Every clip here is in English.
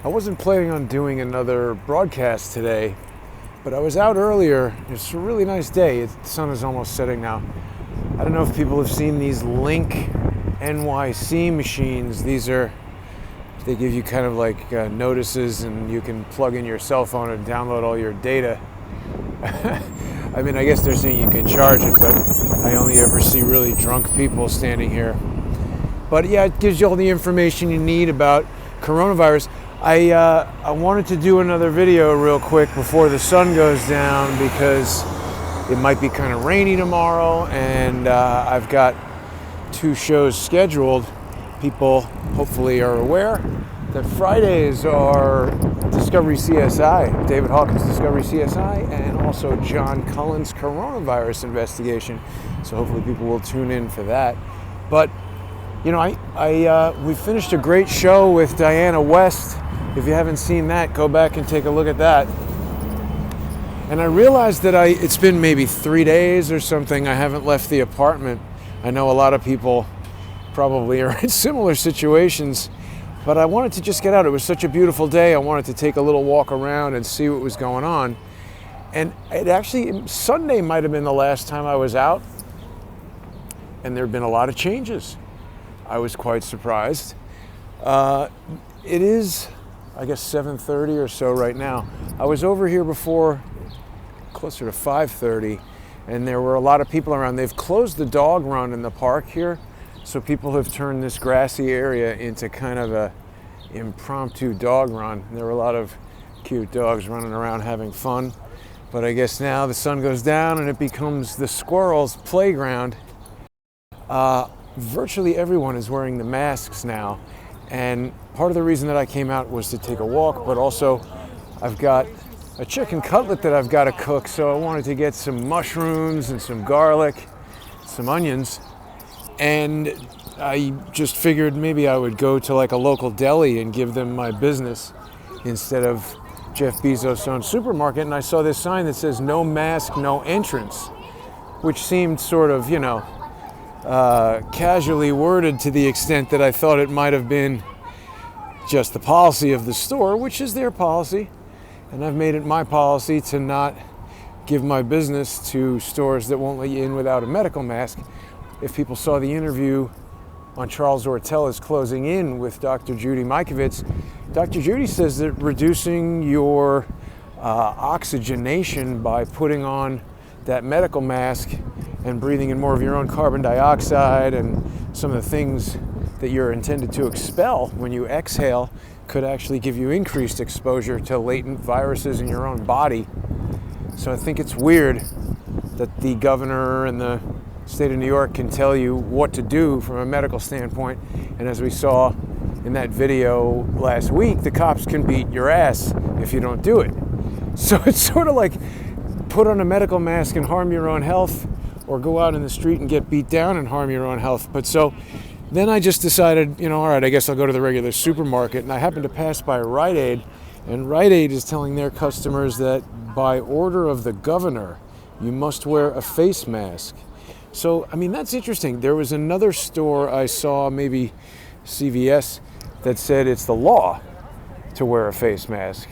I wasn't planning on doing another broadcast today, but I was out earlier. It's a really nice day. The sun is almost setting now. I don't know if people have seen these Link NYC machines. They give you kind of like notices, and you can plug in your cell phone and download all your data. I mean, I guess they're saying you can charge it, but I only ever see really drunk people standing here. But yeah, it gives you all the information you need about coronavirus. I wanted to do another video real quick before the sun goes down because it might be kind of rainy tomorrow, and I've got 2 shows scheduled. People hopefully are aware that Fridays are Discovery CSI, David Hawkins' Discovery CSI, and also John Cullen's coronavirus investigation. So hopefully people will tune in for that. But you know, we finished a great show with Diana West. If you haven't seen that, go back and take a look at that. And I realized that it's been maybe 3 days or something. I haven't left the apartment. I know a lot of people probably are in similar situations, but I wanted to just get out. It was such a beautiful day. I wanted to take a little walk around and see what was going on. And Sunday might have been the last time I was out, and there have been a lot of changes. I was quite surprised. It is, I guess, 7:30 or so right now. I was over here before, closer to 5:30, and there were a lot of people around. They've closed the dog run in the park here, so people have turned this grassy area into kind of a impromptu dog run. There were a lot of cute dogs running around having fun, but I guess now the sun goes down and it becomes the squirrels' playground. Virtually everyone is wearing the masks now, and part of the reason that I came out was to take a walk, but also I've got a chicken cutlet that I've got to cook, so I wanted to get some mushrooms and some garlic, some onions, and I just figured maybe I would go to like a local deli and give them my business instead of Jeff Bezos' own supermarket. And I saw this sign that says no mask, no entrance, which seemed sort of, casually worded to the extent that I thought it might have been just the policy of the store, which is their policy. And I've made it my policy to not give my business to stores that won't let you in without a medical mask. If people saw the interview on Charles Ortella's Closing In with Dr. Judy Mikovits, Dr. Judy says that reducing your oxygenation by putting on that medical mask and breathing in more of your own carbon dioxide and some of the things that you're intended to expel when you exhale could actually give you increased exposure to latent viruses in your own body. So I think it's weird that the governor and the state of New York can tell you what to do from a medical standpoint. And as we saw in that video last week, the cops can beat your ass if you don't do it. So it's sort of like put on a medical mask and harm your own health, or go out in the street and get beat down and harm your own health. But so then I just decided, all right, I guess I'll go to the regular supermarket. And I happened to pass by Rite Aid, and Rite Aid is telling their customers that by order of the governor, you must wear a face mask. So, I mean, that's interesting. There was another store I saw, maybe CVS, that said it's the law to wear a face mask.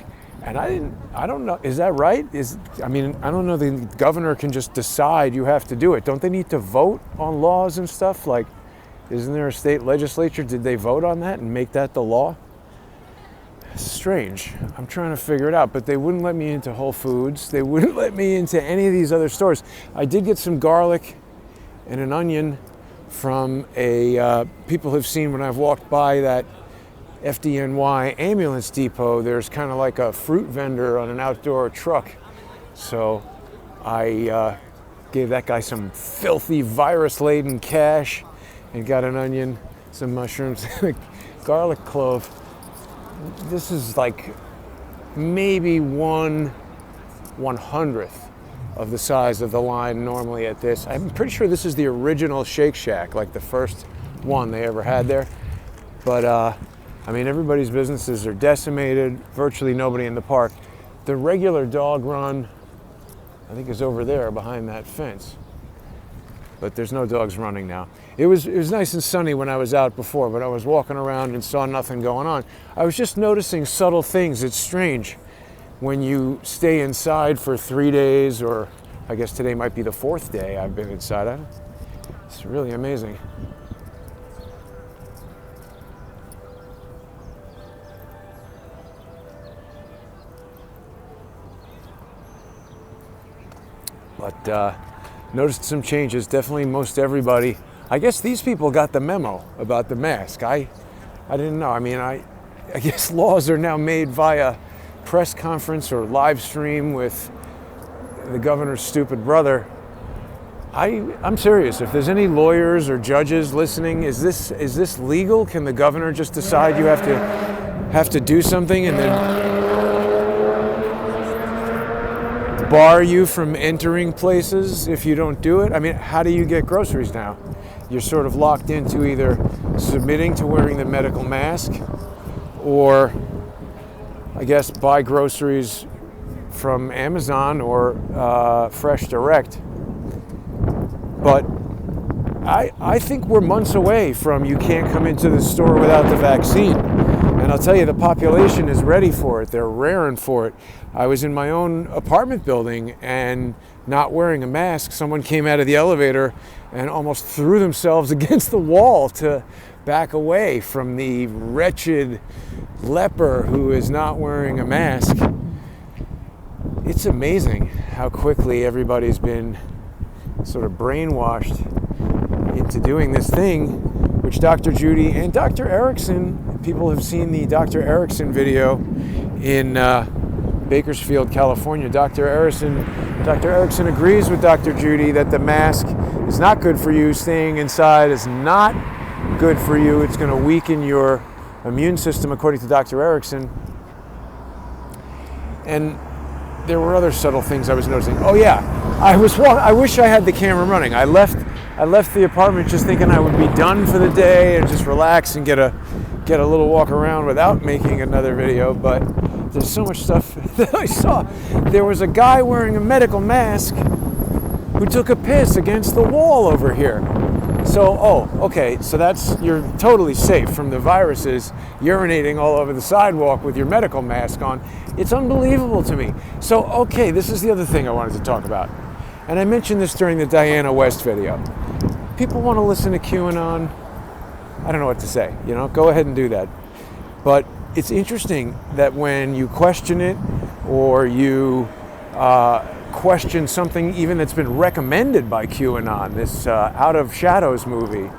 And I don't know, is that right? I don't know, the governor can just decide you have to do it. Don't they need to vote on laws and stuff? Like, isn't there a state legislature? Did they vote on that and make that the law? Strange. I'm trying to figure it out, but they wouldn't let me into Whole Foods. They wouldn't let me into any of these other stores. I did get some garlic and an onion from people have seen when I've walked by that FDNY ambulance depot, there's kind of like a fruit vendor on an outdoor truck. So I gave that guy some filthy virus-laden cash and got an onion, some mushrooms, garlic clove. This is like maybe 1/100th of the size of the line normally at this. I'm pretty sure this is the original Shake Shack, like the first one they ever had there. But everybody's businesses are decimated, virtually nobody in the park. The regular dog run, I think, is over there behind that fence. but there's no dogs running now. It was nice and sunny when I was out before, but I was walking around and saw nothing going on. I was just noticing subtle things. It's strange when you stay inside for 3 days, or I guess today might be the 4th day I've been inside. It's really amazing. But noticed some changes. Definitely most everybody. I guess these people got the memo about the mask. I didn't know. I mean, I guess laws are now made via press conference or live stream with the governor's stupid brother. I'm serious. If there's any lawyers or judges listening, is this legal? Can the governor just decide you have to do something and then bar you from entering places if you don't do it? I mean, how do you get groceries now? You're sort of locked into either submitting to wearing the medical mask or, I guess, buy groceries from Amazon or Fresh Direct. But I think we're months away from you can't come into the store without the vaccine. And I'll tell you, the population is ready for it. They're raring for it. I was in my own apartment building and not wearing a mask. Someone came out of the elevator and almost threw themselves against the wall to back away from the wretched leper who is not wearing a mask. It's amazing how quickly everybody's been sort of brainwashed into doing this thing, which Dr. Judy and Dr. Erickson, people have seen the Dr. Erickson video in Bakersfield, California. Dr. Erickson agrees with Dr. Judy that the mask is not good for you. Staying inside is not good for you. It's going to weaken your immune system, according to Dr. Erickson. And there were other subtle things I was noticing. Oh yeah, I wish I had the camera running. I left the apartment just thinking I would be done for the day and just relax and get a little walk around without making another video, but there's so much stuff that I saw. There was a guy wearing a medical mask who took a piss against the wall over here. So, okay, so you're totally safe from the viruses urinating all over the sidewalk with your medical mask on. It's unbelievable to me. So, okay, this is the other thing I wanted to talk about. And I mentioned this during the Diana West video. People want to listen to QAnon. I don't know what to say, go ahead and do that. But it's interesting that when you question it or you question something even that's been recommended by QAnon, this Out of Shadows movie,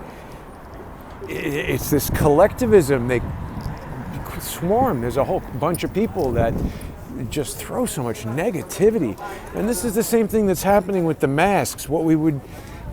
it's this collectivism. They swarm. There's a whole bunch of people that just throw so much negativity. And this is the same thing that's happening with the masks. What we would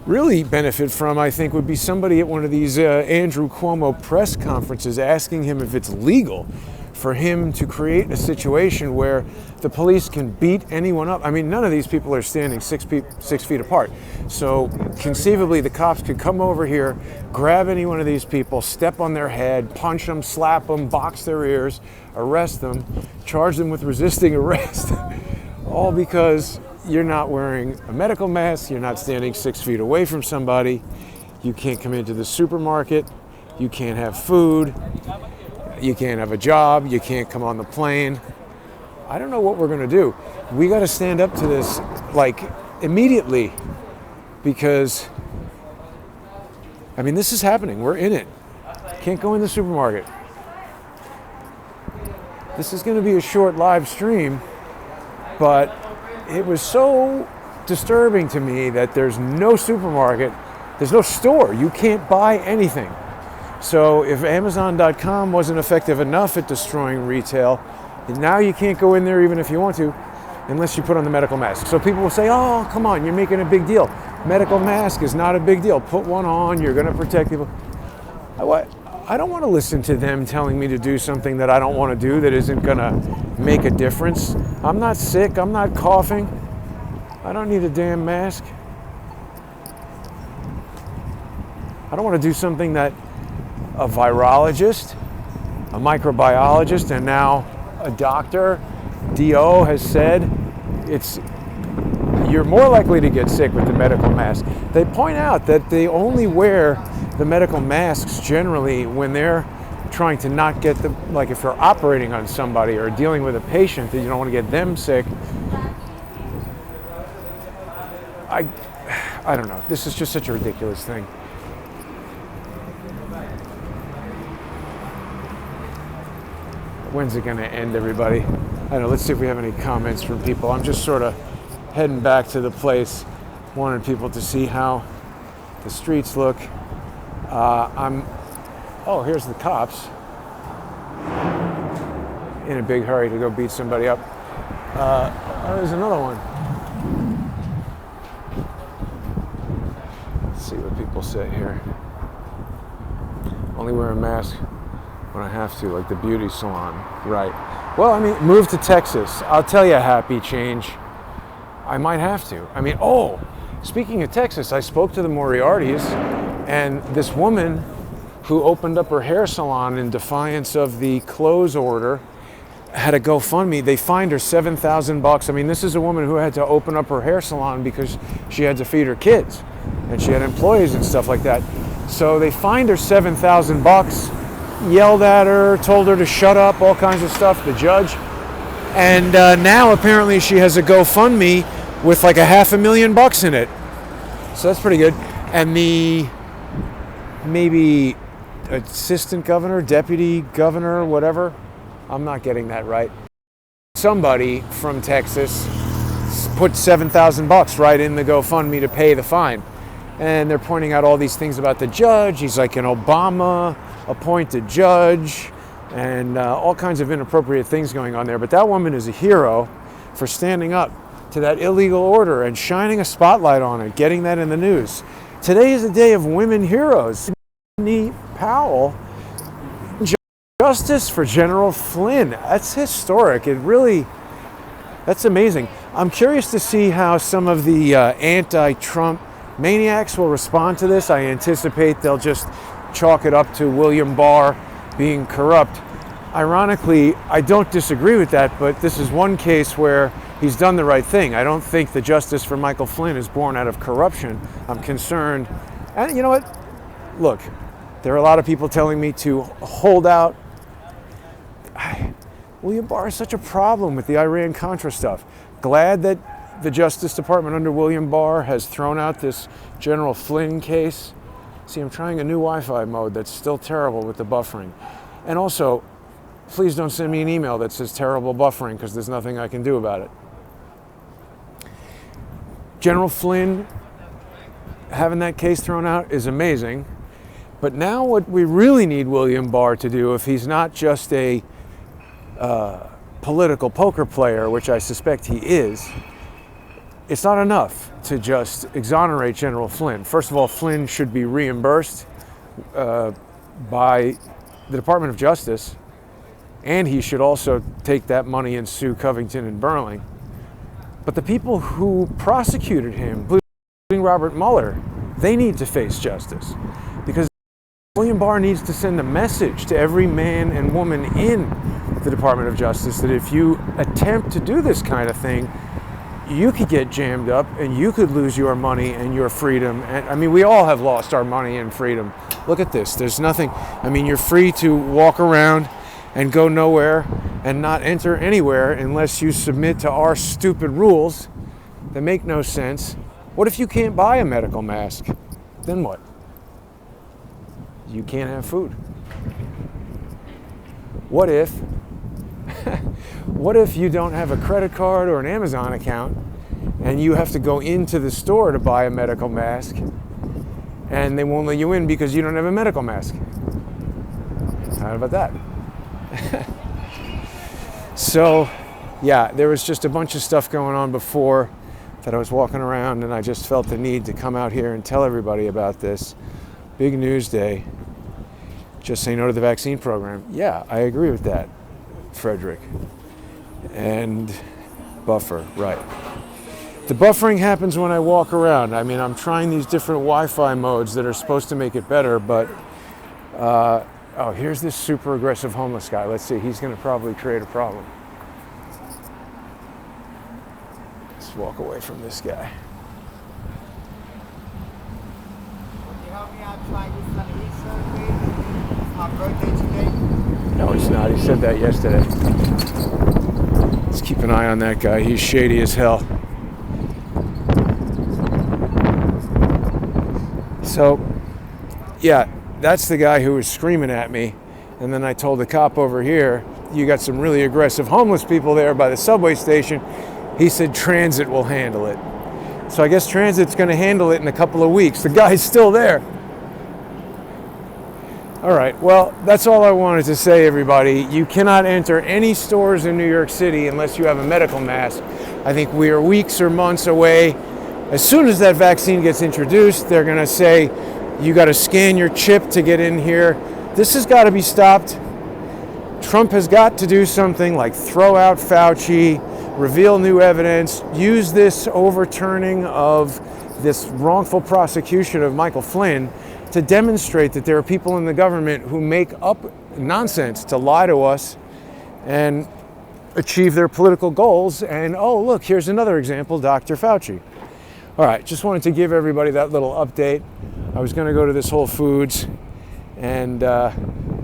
really benefit from, I think, would be somebody at one of these Andrew Cuomo press conferences asking him if it's legal for him to create a situation where the police can beat anyone up. I mean, none of these people are standing 6 feet apart. So conceivably, the cops could come over here, grab any one of these people, step on their head, punch them, slap them, box their ears, arrest them, charge them with resisting arrest, all because you're not wearing a medical mask, you're not standing 6 feet away from somebody, you can't come into the supermarket, you can't have food, you can't have a job, you can't come on the plane. I don't know what we're going to do. We got to stand up to this, immediately, because, this is happening. We're in it. Can't go in the supermarket. This is going to be a short live stream, but it was so disturbing to me that there's no supermarket, there's no store. You can't buy anything. So if Amazon.com wasn't effective enough at destroying retail, now you can't go in there even if you want to, unless you put on the medical mask. So people will say, oh, come on, you're making a big deal. Medical mask is not a big deal. Put one on, you're going to protect people. I don't want to listen to them telling me to do something that I don't want to do that isn't going to make a difference. I'm not sick. I'm not coughing. I don't need a damn mask. I don't want to do something that a virologist, a microbiologist, and now a doctor, DO, has said you're more likely to get sick with the medical mask. They point out that they only wear the medical masks generally when they're trying to not get the, like if you're operating on somebody or dealing with a patient that you don't want to get them sick. I don't know. This is just such a ridiculous thing. When's it going to end, everybody? I don't know. Let's see if we have any comments from people. I'm just sort of heading back to the place. Wanted people to see how the streets look. Oh, here's the cops. In a big hurry to go beat somebody up. Oh, there's another one. Let's see what people say here. Only wear a mask when I have to, like the beauty salon. Right. Well, I mean, move to Texas. I'll tell you a happy change. I might have to. I mean, speaking of Texas, I spoke to the Moriartys, and this woman who opened up her hair salon in defiance of the close order had a GoFundMe. They fined her $7,000. I mean, this is a woman who had to open up her hair salon because she had to feed her kids and she had employees and stuff like that. So they fined her $7,000, yelled at her, told her to shut up, all kinds of stuff, the judge. And now apparently she has a GoFundMe with like $500,000 in it. So that's pretty good. And the maybe assistant governor, deputy governor, whatever, I'm not getting that right. Somebody from Texas put $7,000 right in the GoFundMe to pay the fine. And they're pointing out all these things about the judge. He's like an Obama appointed judge and all kinds of inappropriate things going on there. But that woman is a hero for standing up to that illegal order and shining a spotlight on it, getting that in the news. Today is a day of women heroes. Sidney Powell, justice for General Flynn. That's historic. That's amazing. I'm curious to see how some of the anti-Trump maniacs will respond to this. I anticipate they'll just chalk it up to William Barr being corrupt. Ironically, I don't disagree with that, but this is one case where he's done the right thing. I don't think the justice for Michael Flynn is born out of corruption. I'm concerned. And you know what? Look, there are a lot of people telling me to hold out. William Barr is such a problem with the Iran-Contra stuff. Glad that the Justice Department under William Barr has thrown out this General Flynn case. See, I'm trying a new Wi-Fi mode that's still terrible with the buffering. And also, please don't send me an email that says terrible buffering because there's nothing I can do about it. General Flynn having that case thrown out is amazing. But now what we really need William Barr to do, if he's not just a political poker player, which I suspect he is, it's not enough to just exonerate General Flynn. First of all, Flynn should be reimbursed by the Department of Justice, and he should also take that money and sue Covington and Burling. But the people who prosecuted him, including Robert Mueller, they need to face justice. Because William Barr needs to send a message to every man and woman in the Department of Justice that if you attempt to do this kind of thing, you could get jammed up and you could lose your money and your freedom. And I mean, we all have lost our money and freedom. Look at this. There's nothing. I mean, you're free to walk around and go nowhere and not enter anywhere unless you submit to our stupid rules that make no sense. What if you can't buy a medical mask? Then what? You can't have food. What if you don't have a credit card or an Amazon account and you have to go into the store to buy a medical mask and they won't let you in because you don't have a medical mask? How about that? So, yeah, there was just a bunch of stuff going on before that I was walking around and I just felt the need to come out here and tell everybody about this. Big news day. Just say no to the vaccine program. Yeah, I agree with that, Frederick. And buffer, right. The buffering happens when I walk around. I mean, I'm trying these different Wi-Fi modes that are supposed to make it better, but oh, here's this super aggressive homeless guy. Let's see, he's going to probably create a problem. Let's walk away from this guy. Would you help me out trying this on the east side, please? It's my birthday today. No, it's not. He said that yesterday. Let's keep an eye on that guy. He's shady as hell. So, yeah, that's the guy who was screaming at me. And then I told the cop over here, you got some really aggressive homeless people there by the subway station. He said transit will handle it. So I guess transit's going to handle it in a couple of weeks. The guy's still there. All right, well, that's all I wanted to say, everybody. You cannot enter any stores in New York City unless you have a medical mask. I think we are weeks or months away. As soon as that vaccine gets introduced, they're going to say, you got to scan your chip to get in here. This has got to be stopped. Trump has got to do something like throw out Fauci, reveal new evidence, use this overturning of this wrongful prosecution of Michael Flynn to demonstrate that there are people in the government who make up nonsense to lie to us and achieve their political goals. And oh, look, here's another example, Dr. Fauci. All right, just wanted to give everybody that little update. I was going to go to this Whole Foods and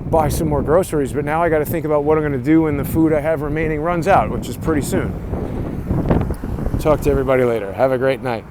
buy some more groceries, but now I got to think about what I'm going to do when the food I have remaining runs out, which is pretty soon. Talk to everybody later. Have a great night.